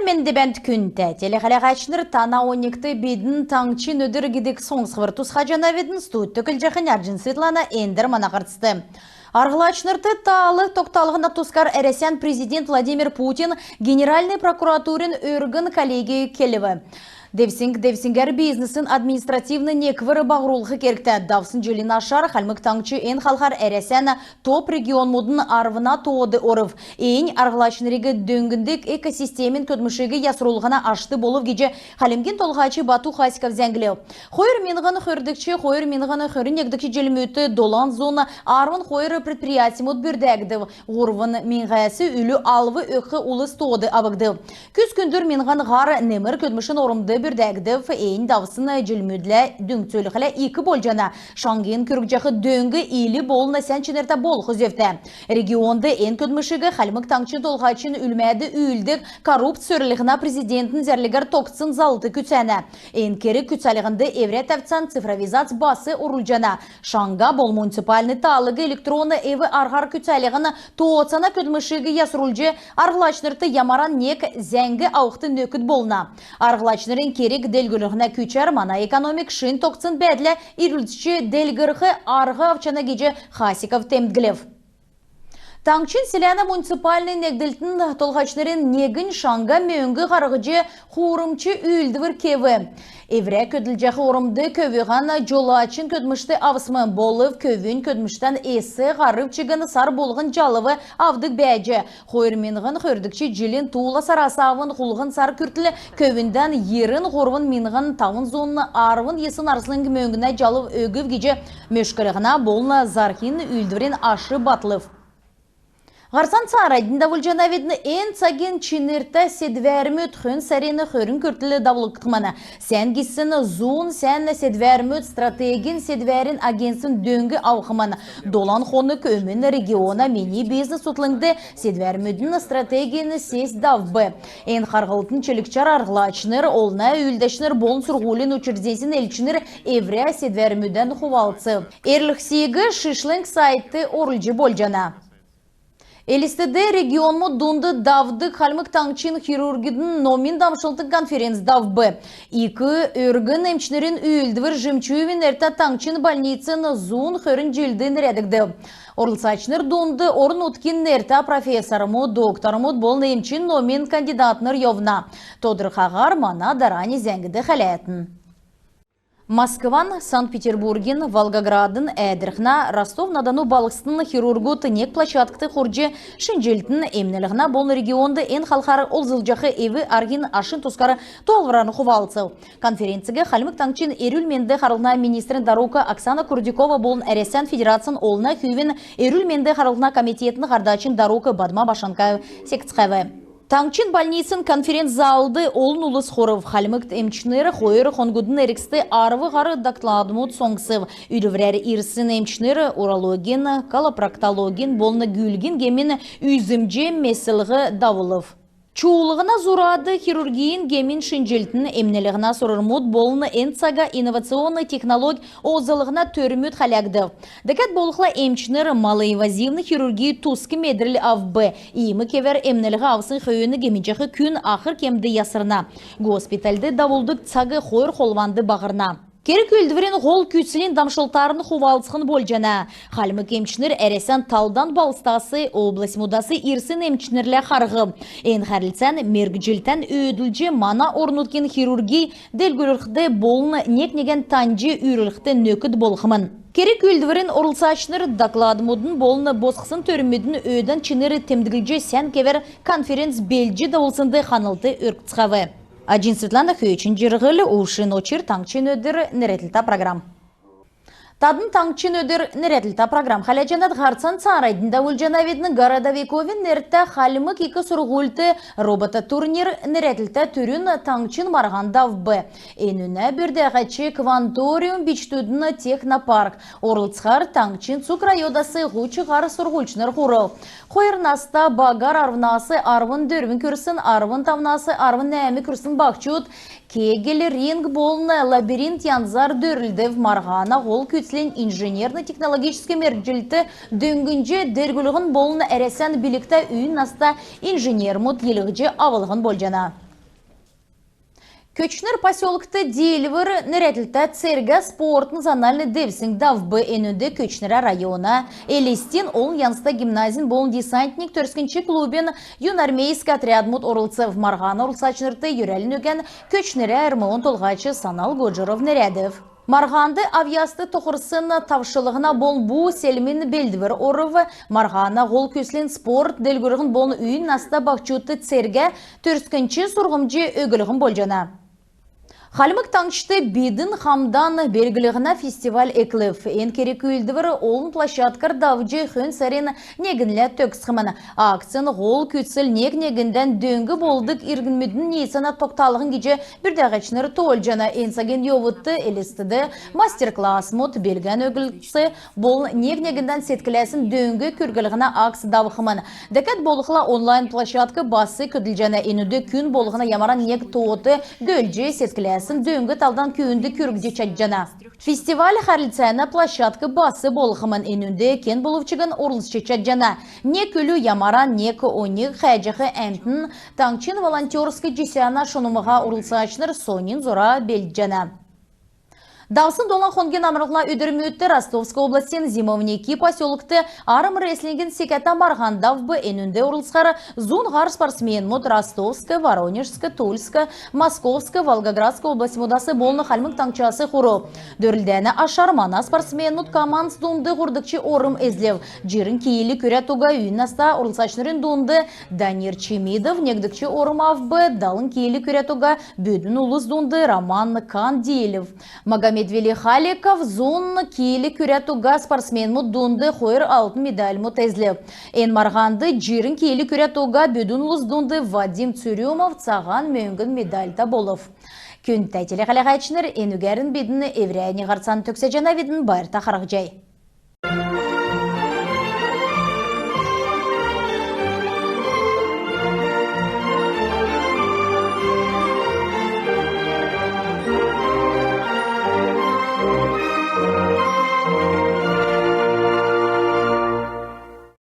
мен дебент күнті. Телехалағачныр тана 12 бедін таңчын өдір гидік соңсығыр тұсқа жанаведін студ төкіл жақын Аржин Светлана әндір мана қыртысты. Арғылачнырты талы тоқталығына тұскар әресен президент Владимир Путин Генеральный прокуратурин өргін коллегии келіві. Девсингер бизнесін административны неквірі бағырулғы керікті. Давсын желін ашар, қалмық таңчы ен қалқар әресен топ регион мұдын арвына тоғыды орыв. Ең арғылачнырығы дөңгіндік экосистемін көдмішігі ясырулғына ашты болып геже қалемген толғачы Бату Хасиков зәңгілеу. Қойыр менғаны қөрдікші, қойыр менғаны қөрін егдікші желімөті долан зона арвын қойыр предприятием от бүрдәгді. Ғырвын менғайсы үлі алвы өқі ұлыс тоғыды абығды. Күз күндір менған ғар немір көдмішін орымды бүрдәгдів ең давысыны жүлмөдлі дөңтөліқілі екі болжана. Шаңген күрік жақы дөңгі елі болына сәнчінерді бол құзевді. Регионды ең көдмішігі қалмық таңчын толғачын үлмәді үйілдік коррупт сөрлігіна президентін зәрлігер тоқсын залды күтсәні. Ең кері күтсәлігінді евре тәвцан цифровизац басы ұрылжана. Шаңға бол муниципальны талығы электроны еві арғар күтсәлігіні тоғытсана көдмішігі ясырулжы арғылачнырты ямаран нек зәңгі ауқты нөкіт болна. Арғылачнырын керек делгілігіне күчер мана экономик шын тоқсын бәділі ирілдіші делгірігі арғы авчана геже Хасиков темдгілев. Таңчын селяна муниципальный негділтін толғачнырын негін шаңға мөңгі қарғыжы қуырымчы үйілдівір кеві. Евре көділжақы орымды көвіған жолачын көдмішті авысмы болып көвін көдміштен есі ғарып чығыны сар болғын жалывы авдық бәжі. Қойырменғын қөрдікші жилін туыла сарасавын құлғын сар күртілі көвінден ерін ғорвын менғын тауын зонны арвын есын арсылың мөңгіне жалып өгіп геже мөшкілігіна болына зархин үйілдірін ашы батылып. Ғарсан царайдың давылжана ведіні ән цаген чинерті седвәрмөт хүн сәрені хөрін көртілі давылықтықманы. Сән кесіні зуын сән седвәрмөт стратегин седвәрін агенсін дөңгі ауқыманы. Долан хоны көмін региона мені бизнес ұтлыңды седвәрмөтін стратегияны сес давбы. Ән қарғылтын челікчар арғылачыныр, олна үлдәшінір болын сұрғулин учрежденсін әлчінір евре седвәрмөден хувалцы. Эрліксегі шишлың сайты орылжы болжана. Элистеде регионму дунды давды қалмық таңчын хирургидін номин дамшылтық конференц давбы. Икі өргін емчінерін үйілдівір жымчуевін әрті таңчын больницын зуын хөрін желдін рәдігді. Орлсачныр дунды орын ұткин әрті профессорыму, докторыму болын емчін номин кандидатныр йовна. Тодырқағар мана дарани зәңгіді қалайатын. Москван, Санкт-Петербургин, Волгоградын, Әдірхна, Ростов-на-Дону балықстың хирургу тінек площадкты құржы шынжелтін емнелігіна болын регионды ән қалқары олзылжақы еві аргин ашын тұскары толғыраны құвалцы. Конференцияға қалмық таңчын Эрюльменді қарылына министрін Дарука Оксана Курдюкова болын әресен федерациян олына күйвен Эрюльменді қарылына комитетін ғардачин Дарука Бадма Башанкаев секцқавы. Таңчын больницын конференц-залды олын ұлыс қорыв. Қалмық емчінері қойыры қонгудын әріксті арвы ғары дактладымыд соңсып. Үйдівірәрі ирсын емчінері урологин, колопроктологин, болны гүлгін гемін үйзімже месілгі давылып. Чуулығына зурады хирургиин гемин шинжелтін емнелігіна сұрырмуд болыны энцага инновационный технолог озылығына төрімөт халягды. Дәкәт болықла емчінер малоинвазивны хирургии тускі медрілі авбы. Иімі кевер емнелігі авсын хүйіні геминчақы күн ақыр кемді ясырна. Госпитальды давылдық цагы қойыр қолванды бағырна. Керек өлдіверен ғол күтсілін дамшылтарын хувалцығын болжана. Қалмы кемчінер әресен талдан балыстасы, область мудасы ирсын емчінерлі қарғы. Ән қарылсан мергіжилтен өділже мана орнуткен хирургий делгүлірхді болын нек-неген танжы үйрілікті нөкіт болғымын. Керек өлдіверен орылсашыныр докладымудын болыны босқысын төрімедін өйден чинері темдігілже сән кевер конференц белжі давылсынды қанылды өркіцқавы. Аржин Светлана Хүйчин жырғылы ұшын очыр таңчын өдір нәретілта программ. Тадын таңчын өдір нәретілта программ. Халяджанат ғарцан царайдында өлжанаведінің Городовиковин нәртті халымық екі сұрғылты робота турнир нәретілта түрін таңчын марғандав бі. Энүнә бірді ғачы кванториум бичтудыны технопарк. Орлыцқар таңчын цукрайодасы ғучы ғары сұрғылчыныр ғұрыл. Қойырнаста бағар арвнасы арвын дөрвін көрсін, арвын тавнасы арвын нәмі көрсін бақчуд. Кегелі ринг болны лабиринт янзар дөрілдів марғана ғол күтілін инженерно-технологический мергжилті дөңгінже дергілігін болны әресен білікті үйін наста инженер мұт елігже авылығын болжана. Көчнер поселокты Дельвер нерятілті церга спорт национальный девсинг давбы энуді Көчнера района. Элистин ол янста гимназин болын десантник төрскінші клубин юнармейский отряд мут орылцев Марғаны орылсачнырты юрелін өген Көчнера әрмуын толғачы Санал Годжеров нерядев. Марғанды авиасты тоқырсын тавшылығына бол бұ селмин белдівір орывы Марғана ғол көслен спорт делгірігін болын үйін наста бақчуты церге төрскінші сұрғымжы өгілігін болжана. Халмык таңшты бидін хамдан белгілігіна фестиваль эклев. Ен керек үйілдівір олын площадкар давджы хүн сарин негінлі төксімін. Акцияны ғол күтсіл негінден дөңгі болдық иргінмедің нейсана тоқталығын кеже бірдәғачныр толжана енсаген йовытты елістіді мастер-класс мұт белген өгілісі бол негінден сеткілесін дөңгі көргілігіна акс давықымын. Дәкет болықла онлайн площадка басы күділжана енуді күн болығына ямаран нег тоғыты гөлжі сеткілесін дөңгі талдан күйінді көргде чаджана. Фестиваль харылцайна площадка басы болғымын енунде кен болывчыгын орылысчы чаджана. Не күлі ямаран, не оник хайджахы әмтін таңчин волонтерскі жесяна шонумыға орылсачныр сонин зора белджана. Даусын долан хонген амырғла өдірімі өтті Ростовской областен зимовники поселокты арым рестлинген секета Марғандавбы енунде орылсқары зунғар спортсмен мұд Ростовскі, Воронежскі, Тульскі, Московскі, Волгоградскі области мұдасы болны халмық таңчасы құру. Дөрілдәні ашармана спортсмен мұд команд дұнды ғұрдықчы орым әзлев. Жирін кейілі көрі туға үйіннаста орылсачнырын дұнды Данир Чемидов негдікчі орым авбы, далын кейілі көрі туға бөдің ұлыз дұнды Роман Кандиелев. Медвели Халиков зон кейлі күрәтуға спортсмен мұд дұнды қойыр алтын медаль мұд әзлі. Ен марғанды жирін кейлі күрәтуға бөдің ұлыз дұнды Вадим Цюрюмов цаған мөңгін медальда болов. Күн тәйтелі қалаға әчінір, енугәрін бедіні еврейні ғарсан төксе жана бедін байырта қарақ жай.